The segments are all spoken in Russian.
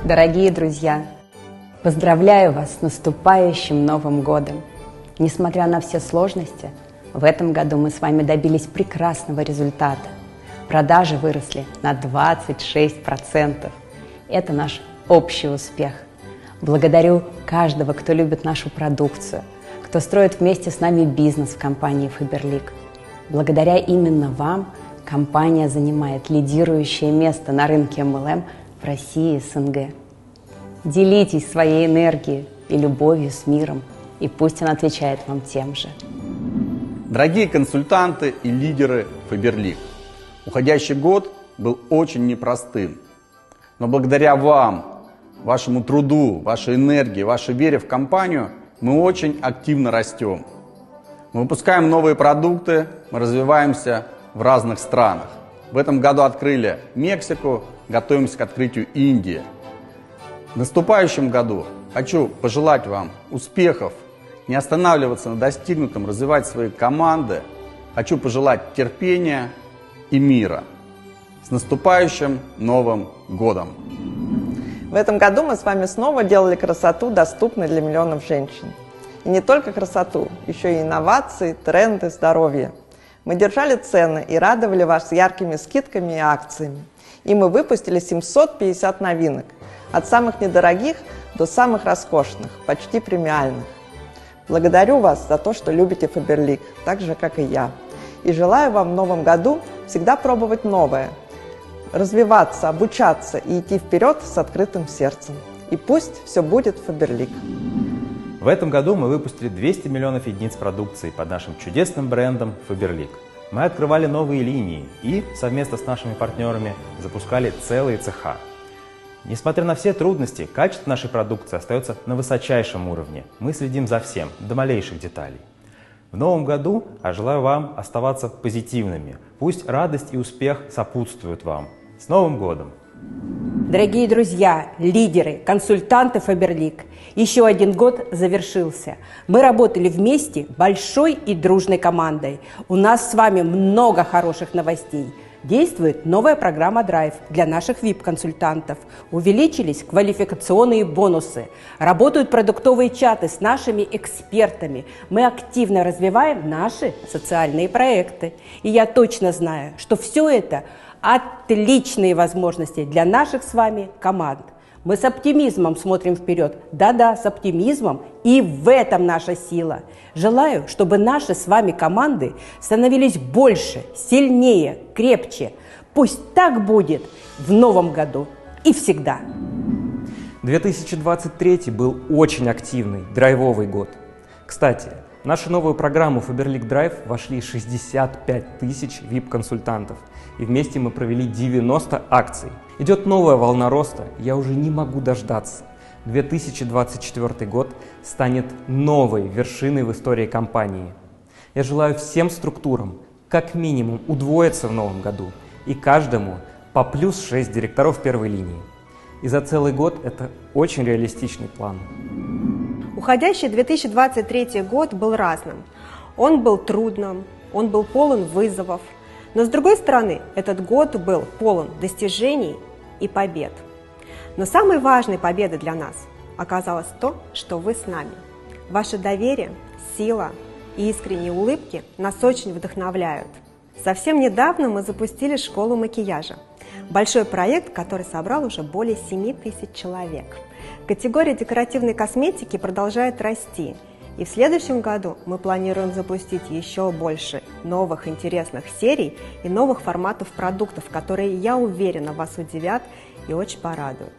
Дорогие друзья, поздравляю вас с наступающим Новым годом! Несмотря на все сложности, в этом году мы с вами добились прекрасного результата. Продажи выросли на 26%. Это наш общий успех. Благодарю каждого, кто любит нашу продукцию, кто строит вместе с нами бизнес в компании Faberlic. Благодаря именно вам компания занимает лидирующее место на рынке MLM в России и СНГ. Делитесь своей энергией и любовью с миром, и пусть он отвечает вам тем же. Дорогие консультанты и лидеры Faberlic, уходящий год был очень непростым. Но благодаря вам, вашему труду, вашей энергии, вашей вере в компанию, мы очень активно растем. Мы выпускаем новые продукты, мы развиваемся в разных странах. В этом году открыли Мексику, готовимся к открытию Индии. В наступающем году хочу пожелать вам успехов, не останавливаться на достигнутом, развивать свои команды. Хочу пожелать терпения и мира. С наступающим Новым годом! В этом году мы с вами снова делали красоту, доступной для миллионов женщин. И не только красоту, еще и инновации, тренды, здоровье. Мы держали цены и радовали вас яркими скидками и акциями. И мы выпустили 750 новинок. От самых недорогих до самых роскошных, почти премиальных. Благодарю вас за то, что любите Faberlic, так же, как и я. И желаю вам в новом году всегда пробовать новое, развиваться, обучаться и идти вперед с открытым сердцем. И пусть все будет Faberlic. В этом году мы выпустили 200 миллионов единиц продукции под нашим чудесным брендом Faberlic. Мы открывали новые линии и совместно с нашими партнерами запускали целые цеха. Несмотря на все трудности, качество нашей продукции остается на высочайшем уровне. Мы следим за всем, до малейших деталей. В новом году я желаю вам оставаться позитивными. Пусть радость и успех сопутствуют вам. С Новым годом! Дорогие друзья, лидеры, консультанты Faberlic, еще один год завершился. Мы работали вместе большой и дружной командой. У нас с вами много хороших новостей. Действует новая программа Drive для наших VIP-консультантов. Увеличились квалификационные бонусы. Работают продуктовые чаты с нашими экспертами. Мы активно развиваем наши социальные проекты. И я точно знаю, что все это отличные возможности для наших с вами команд. Мы с оптимизмом смотрим вперед. Да-да, с оптимизмом. И в этом наша сила. Желаю, чтобы наши с вами команды становились больше, сильнее, крепче. Пусть так будет в новом году и всегда. 2023 был очень активный, драйвовый год. Кстати, в нашу новую программу Faberlic Drive вошли 65 тысяч VIP-консультантов. И вместе мы провели 90 акций. Идет новая волна роста, я уже не могу дождаться. 2024 год станет новой вершиной в истории компании. Я желаю всем структурам как минимум удвоиться в новом году и каждому по плюс 6 директоров первой линии. И за целый год это очень реалистичный план. Уходящий 2023 год был разным. Он был трудным, он был полон вызовов. Но с другой стороны, этот год был полон достижений и побед. Но самой важной победой для нас оказалось то, что вы с нами. Ваше доверие, сила и искренние улыбки нас очень вдохновляют. Совсем недавно мы запустили школу макияжа. Большой проект, который собрал уже более 7 тысяч человек. Категория декоративной косметики продолжает расти. И в следующем году мы планируем запустить еще больше новых интересных серий и новых форматов продуктов, которые, я уверена, вас удивят и очень порадуют.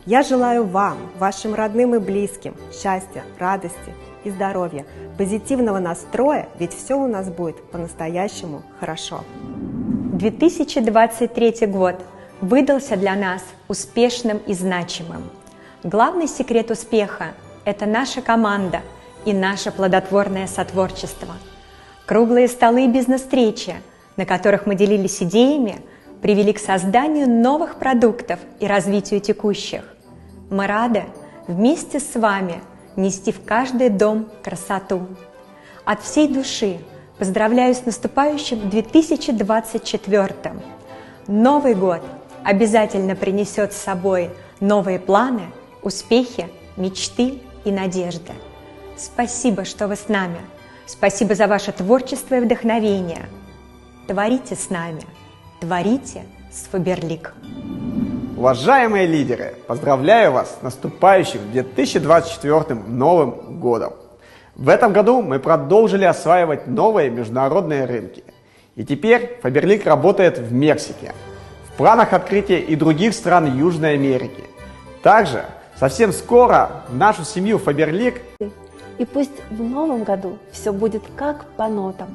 Я желаю вам, вашим родным и близким счастья, радости и здоровья, позитивного настроя, ведь все у нас будет по-настоящему хорошо. 2023 год выдался для нас успешным и значимым. Главный секрет успеха – это наша команда и наше плодотворное сотворчество. Круглые столы и бизнес-встречи, на которых мы делились идеями, привели к созданию новых продуктов и развитию текущих. Мы рады вместе с вами нести в каждый дом красоту. От всей души Поздравляю с наступающим 2024. Новый год обязательно принесет с собой новые планы, успехи, мечты и надежды. Спасибо, что вы с нами. Спасибо за ваше творчество и вдохновение. Творите с нами. Творите с Фаберлик. Уважаемые лидеры, поздравляю вас с наступающим 2024 Новым годом! В этом году мы продолжили осваивать новые международные рынки. И теперь Фаберлик работает в Мексике. В планах открытия и других стран Южной Америки. Также совсем скоро в нашу семью Фаберлик. И пусть в новом году все будет как по нотам.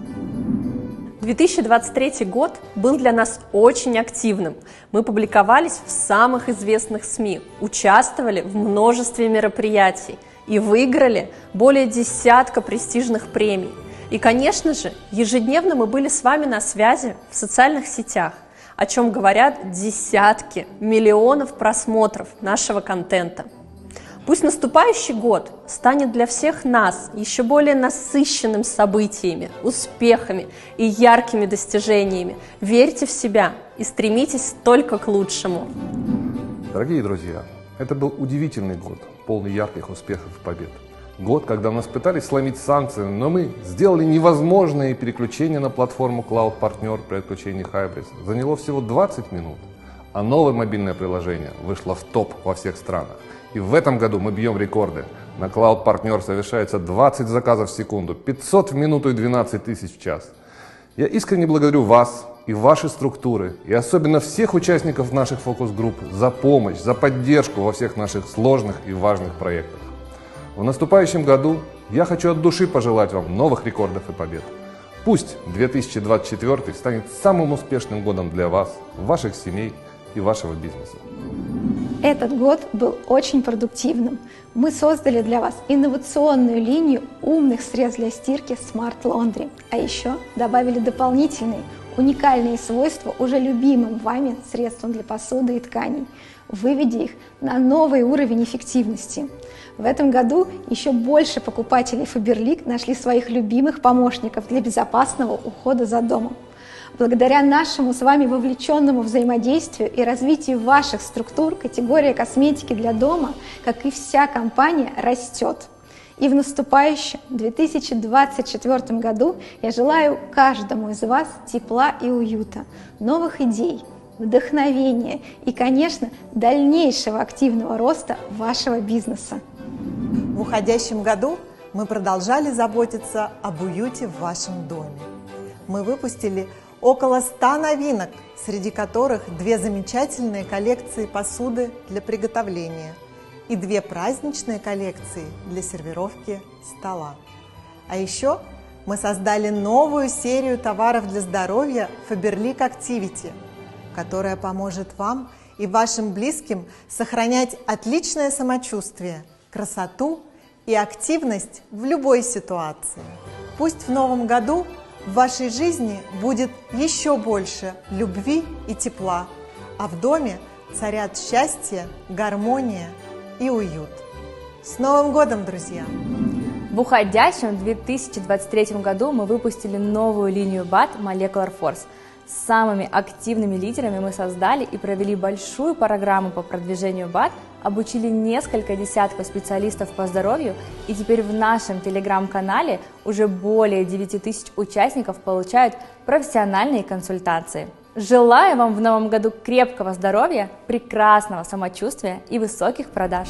2023 год был для нас очень активным. Мы публиковались в самых известных СМИ, участвовали в множестве мероприятий и выиграли более десятка престижных премий. И, конечно же, ежедневно мы были с вами на связи в социальных сетях, о чем говорят десятки миллионов просмотров нашего контента. Пусть наступающий год станет для всех нас еще более насыщенным событиями, успехами и яркими достижениями. Верьте в себя и стремитесь только к лучшему. Дорогие друзья, это был удивительный год, полный ярких успехов и побед. Год, когда нас пытались сломить санкции, но мы сделали невозможное, и переключение на платформу Cloud Partner при отключении Hybris заняло всего 20 минут, а новое мобильное приложение вышло в топ во всех странах. И в этом году мы бьем рекорды. На Cloud Partner совершается 20 заказов в секунду, 500 в минуту и 12 тысяч в час. Я искренне благодарю вас и ваши структуры, и особенно всех участников наших фокус-групп за помощь, за поддержку во всех наших сложных и важных проектах. В наступающем году я хочу от души пожелать вам новых рекордов и побед. Пусть 2024 станет самым успешным годом для вас, ваших семей и вашего бизнеса. Этот год был очень продуктивным. Мы создали для вас инновационную линию умных средств для стирки Smart Laundry, а еще добавили дополнительные уникальные свойства уже любимым вами средствам для посуды и тканей, выведя их на новый уровень эффективности. В этом году еще больше покупателей Фаберлик нашли своих любимых помощников для безопасного ухода за домом. Благодаря нашему с вами вовлеченному взаимодействию и развитию ваших структур, категория косметики для дома, как и вся компания, растет. И в наступающем 2024 году я желаю каждому из вас тепла и уюта, новых идей, вдохновения и, конечно, дальнейшего активного роста вашего бизнеса. В уходящем году мы продолжали заботиться об уюте в вашем доме. Мы выпустили около 100 новинок, среди которых 2 замечательные коллекции посуды для приготовления и 2 праздничные коллекции для сервировки стола. А еще мы создали новую серию товаров для здоровья Faberlic Activity, которая поможет вам и вашим близким сохранять отличное самочувствие, красоту и активность в любой ситуации. Пусть в новом году в вашей жизни будет еще больше любви и тепла, а в доме царят счастье, гармония и уют. С Новым годом, друзья! В уходящем 2023 году мы выпустили новую линию BAT Molecular Force. С самыми активными лидерами мы создали и провели большую программу по продвижению BAT, обучили несколько десятков специалистов по здоровью, и теперь в нашем телеграм-канале уже более 9000 участников получают профессиональные консультации. Желаю вам в новом году крепкого здоровья, прекрасного самочувствия и высоких продаж!